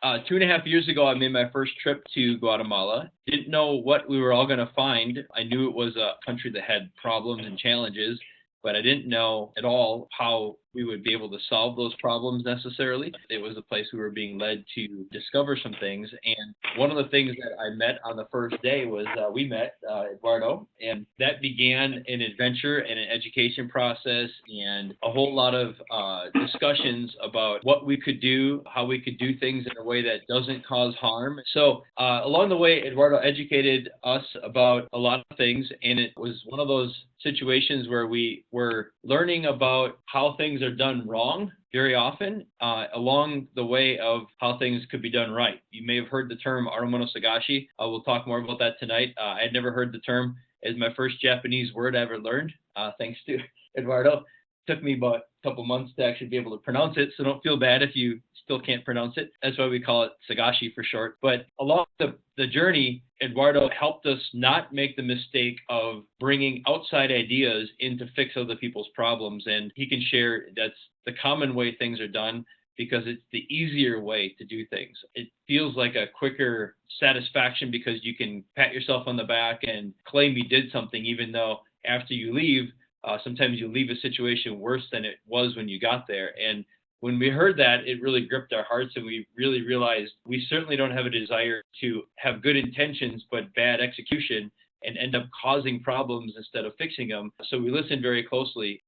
2.5 years ago, I made my first trip to Guatemala. Didn't know what we were all going to find. I knew it was a country that had problems and challenges, but I didn't know at all how we would be able to solve those problems necessarily. It was a place we were being led to discover some things. And one of the things that I met on the first day was we met Eduardo, and that began an adventure and an education process and a whole lot of discussions about what we could do, how we could do things in a way that doesn't cause harm. So along the way, Eduardo educated us about a lot of things, and it was one of those situations where we were learning about how things are done wrong very often along the way of how things could be done right. You may have heard the term Arumono Sagashi. We'll talk more about that tonight. I had never heard the term. It's my first Japanese word I ever learned, thanks to Eduardo. Took me about a couple months to actually be able to pronounce it, so don't feel bad if you still can't pronounce it. That's why we call it Sagashi for short. But along the journey, Eduardo helped us not make the mistake of bringing outside ideas in to fix other people's problems. And he can share that's the common way things are done because it's the easier way to do things. It feels like a quicker satisfaction because you can pat yourself on the back and claim you did something, even though after you leave, sometimes you leave a situation worse than it was when you got there. And when we heard that, it really gripped our hearts, and we really realized we certainly don't have a desire to have good intentions but bad execution and end up causing problems instead of fixing them. So we listened very closely.